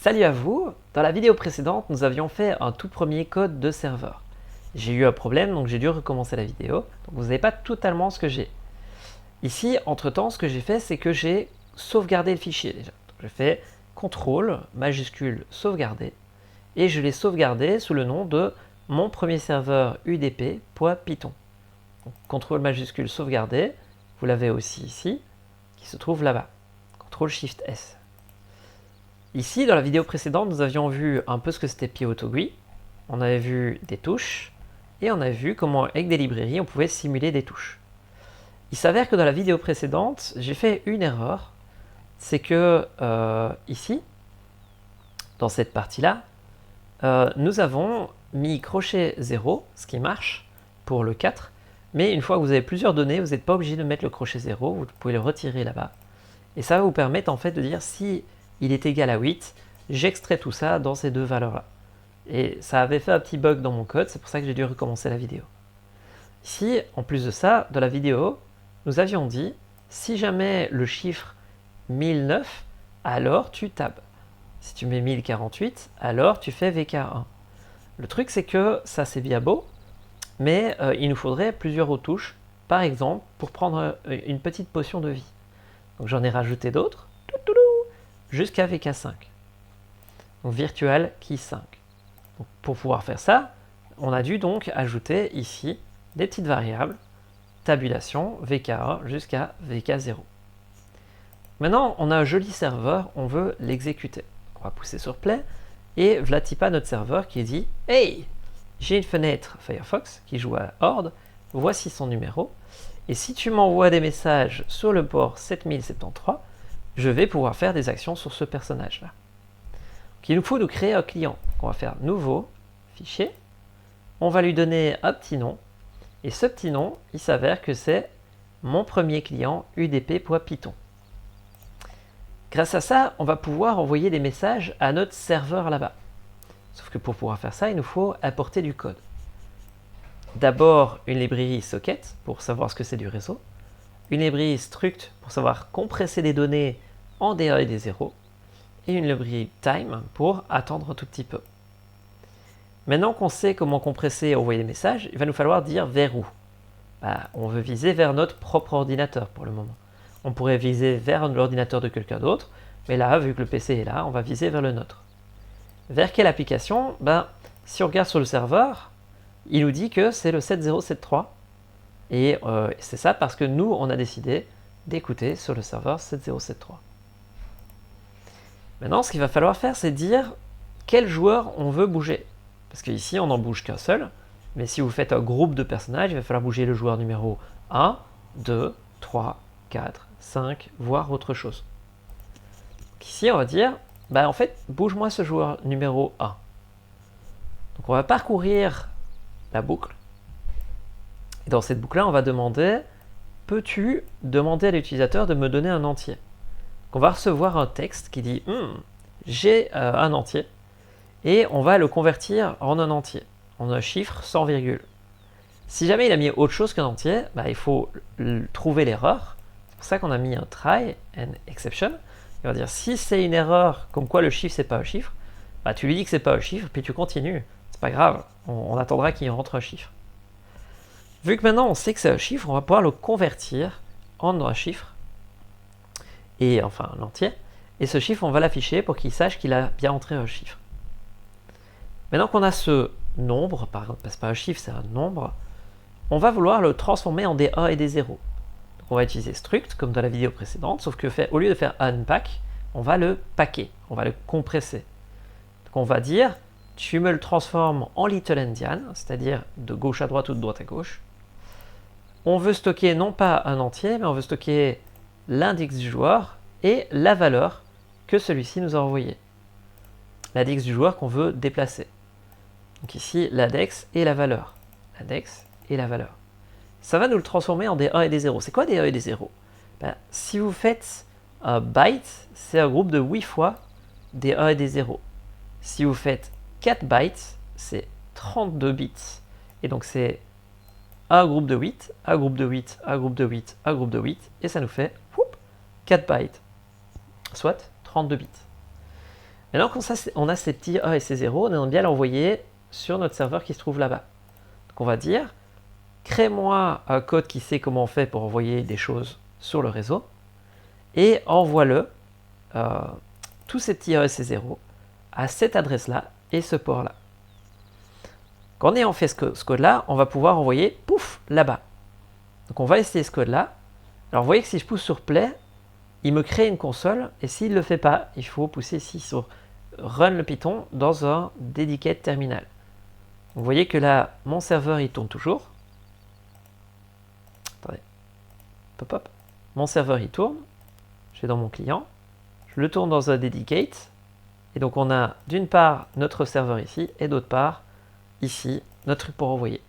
Salut à vous! Dans la vidéo précédente, nous avions fait un tout premier code de serveur. J'ai eu un problème, donc j'ai dû recommencer la vidéo. Donc vous n'avez pas totalement ce que j'ai. Ici, entre-temps, ce que j'ai fait, c'est que j'ai sauvegardé le fichier déjà. Donc, je fais CTRL majuscule sauvegarder et je l'ai sauvegardé sous le nom de mon premier serveur udp.python. CTRL majuscule sauvegarder, vous l'avez aussi ici, qui se trouve là-bas. CTRL SHIFT S. Ici, dans la vidéo précédente, nous avions vu un peu ce que c'était PyAutoGUI. On avait vu des touches et on a vu comment, avec des librairies, on pouvait simuler des touches. Il s'avère que dans la vidéo précédente, j'ai fait une erreur. C'est que ici, dans cette partie-là, nous avons mis crochet 0, ce qui marche pour le 4. Mais une fois que vous avez plusieurs données, vous n'êtes pas obligé de mettre le crochet 0, vous pouvez le retirer là-bas. Et ça va vous permettre en fait de dire si il est égal à 8, j'extrais tout ça dans ces deux valeurs-là. Et ça avait fait un petit bug dans mon code, c'est pour ça que j'ai dû recommencer la vidéo. Ici, en plus de ça, dans la vidéo, nous avions dit, si jamais le chiffre 1009, alors tu tabs. Si tu mets 1048, alors tu fais VK1. Le truc, c'est que ça, c'est bien beau, mais il nous faudrait plusieurs retouches, par exemple, pour prendre une petite potion de vie. Donc j'en ai rajouté d'autres, jusqu'à VK5. Donc virtual key 5. Donc, pour pouvoir faire ça, on a dû donc ajouter ici des petites variables, tabulation, VK1 jusqu'à VK0. Maintenant, on a un joli serveur, on veut l'exécuter. On va pousser sur play, et voilà pas notre serveur qui dit « Hey, j'ai une fenêtre Firefox qui joue à Horde, voici son numéro, et si tu m'envoies des messages sur le port 7073, je vais pouvoir faire des actions sur ce personnage-là. » Il nous faut nous créer un client. On va faire nouveau, fichier, on va lui donner un petit nom, et ce petit nom, il s'avère que c'est mon premier client udp.python. Grâce à ça, on va pouvoir envoyer des messages à notre serveur là-bas. Sauf que pour pouvoir faire ça, il nous faut apporter du code. D'abord, une librairie socket pour savoir ce que c'est du réseau, une librairie struct pour savoir compresser des données en des 1 et des 0, et une librairie time pour attendre un tout petit peu. Maintenant qu'on sait comment compresser et envoyer des messages, il va nous falloir dire vers où. On veut viser vers notre propre ordinateur pour le moment. On pourrait viser vers l'ordinateur de quelqu'un d'autre, mais là, vu que le PC est là, on va viser vers le nôtre. Vers quelle application? Si on regarde sur le serveur, il nous dit que c'est le 7073, et c'est ça parce que nous, on a décidé d'écouter sur le serveur 7073. Maintenant, ce qu'il va falloir faire, c'est dire quel joueur on veut bouger. Parce qu'ici, on n'en bouge qu'un seul. Mais si vous faites un groupe de personnages, il va falloir bouger le joueur numéro 1, 2, 3, 4, 5, voire autre chose. Donc ici, on va dire, en fait, bouge-moi ce joueur numéro 1. Donc on va parcourir la boucle. Et dans cette boucle-là, on va demander, peux-tu demander à l'utilisateur de me donner un entier? On va recevoir un texte qui dit j'ai un entier et on va le convertir en un entier, en un chiffre sans virgule. Si jamais il a mis autre chose qu'un entier, il faut trouver l'erreur. C'est pour ça qu'on a mis un try and exception. Il va dire si c'est une erreur comme quoi le chiffre c'est pas un chiffre, tu lui dis que c'est pas un chiffre puis tu continues. C'est pas grave, on attendra qu'il rentre un chiffre. Vu que maintenant on sait que c'est un chiffre, on va pouvoir le convertir en un chiffre. Et enfin l'entier, et ce chiffre on va l'afficher pour qu'il sache qu'il a bien entré un chiffre. Maintenant qu'on a ce nombre, par exemple, c'est pas un chiffre, c'est un nombre, on va vouloir le transformer en des 1 et des 0. Donc on va utiliser struct comme dans la vidéo précédente, sauf que au lieu de faire unpack, on va le packer, on va le compresser. Donc on va dire, tu me le transformes en little endian, c'est-à-dire de gauche à droite ou de droite à gauche. On veut stocker non pas un entier, mais on veut stocker l'index du joueur et la valeur que celui-ci nous a envoyée. L'index du joueur qu'on veut déplacer. Donc ici, l'index et la valeur. L'index et la valeur. Ça va nous le transformer en des 1 et des 0. C'est quoi des 1 et des 0? Si vous faites un byte, c'est un groupe de 8 fois des 1 et des 0. Si vous faites 4 bytes, c'est 32 bits. Et donc c'est un groupe de 8, un groupe de 8, un groupe de 8, un groupe de 8, et ça nous fait 4 bytes, soit 32 bits. Maintenant on a ces petits A et ces 0, on aimerait bien l'envoyer sur notre serveur qui se trouve là-bas. Donc on va dire, crée-moi un code qui sait comment on fait pour envoyer des choses sur le réseau, et envoie-le, tous ces petits A et ces 0, à cette adresse-là et ce port-là. Quand on ayant fait ce code-là, on va pouvoir envoyer, pouf, là-bas. Donc on va essayer ce code-là. Alors vous voyez que si je pousse sur Play, il me crée une console, et s'il ne le fait pas, il faut pousser ici sur Run le Python dans un Dedicate Terminal. Vous voyez que là, mon serveur, il tourne toujours. Attendez. Pop, pop. Mon serveur, il tourne. Je vais dans mon client. Je le tourne dans un Dedicate. Et donc on a d'une part notre serveur ici, et d'autre part, ici, notre truc pour envoyer.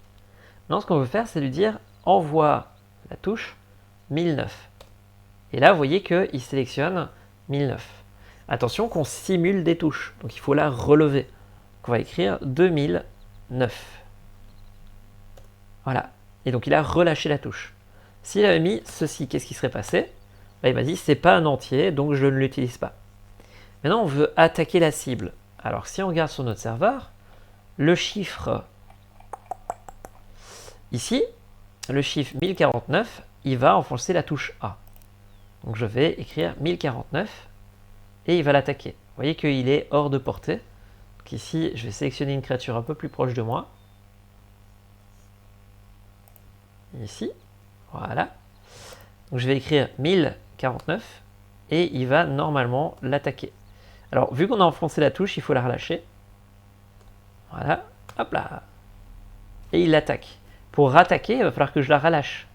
Maintenant, ce qu'on veut faire, c'est lui dire envoie la touche 1009. Et là, vous voyez qu'il sélectionne 1009. Attention qu'on simule des touches, donc il faut la relever. Donc on va écrire 2009. Voilà. Et donc il a relâché la touche. S'il avait mis ceci, qu'est-ce qui serait passé? Là, il m'a dit c'est pas un entier, donc je ne l'utilise pas. Maintenant, on veut attaquer la cible. Alors si on regarde sur notre serveur, le chiffre ici, le chiffre 1049, il va enfoncer la touche A. Donc je vais écrire 1049 et il va l'attaquer. Vous voyez qu'il est hors de portée. Donc ici, je vais sélectionner une créature un peu plus proche de moi. Ici, voilà. Donc je vais écrire 1049 et il va normalement l'attaquer. Alors vu qu'on a enfoncé la touche, il faut la relâcher. Voilà, hop là. Et il l'attaque. Pour rattaquer, il va falloir que je la relâche.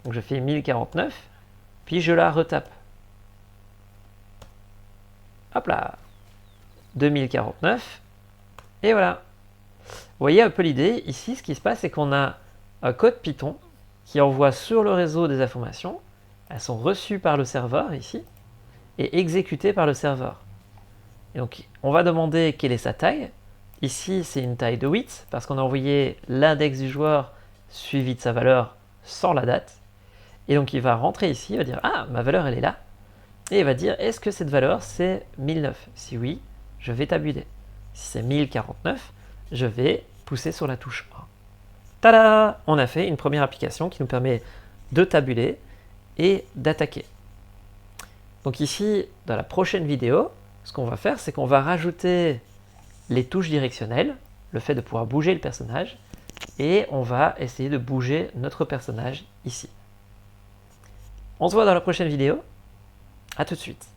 Donc je fais 1049, puis je la retape. Hop là. 2049. Et voilà. Vous voyez un peu l'idée. Ici, ce qui se passe, c'est qu'on a un code Python qui envoie sur le réseau des informations. Elles sont reçues par le serveur ici et exécutées par le serveur. Et donc, on va demander quelle est sa taille. Ici, c'est une taille de 8 parce qu'on a envoyé l'index du joueur suivi de sa valeur sans la date. Et donc, il va rentrer ici, il va dire « Ah, ma valeur, elle est là ». Et il va dire « Est-ce que cette valeur, c'est 1009 ?» Si oui, je vais tabuler. Si c'est 1049, je vais pousser sur la touche 1. Tada! On a fait une première application qui nous permet de tabuler et d'attaquer. Donc ici, dans la prochaine vidéo, ce qu'on va faire, c'est qu'on va rajouter les touches directionnelles, le fait de pouvoir bouger le personnage, et on va essayer de bouger notre personnage ici. On se voit dans la prochaine vidéo. À tout de suite.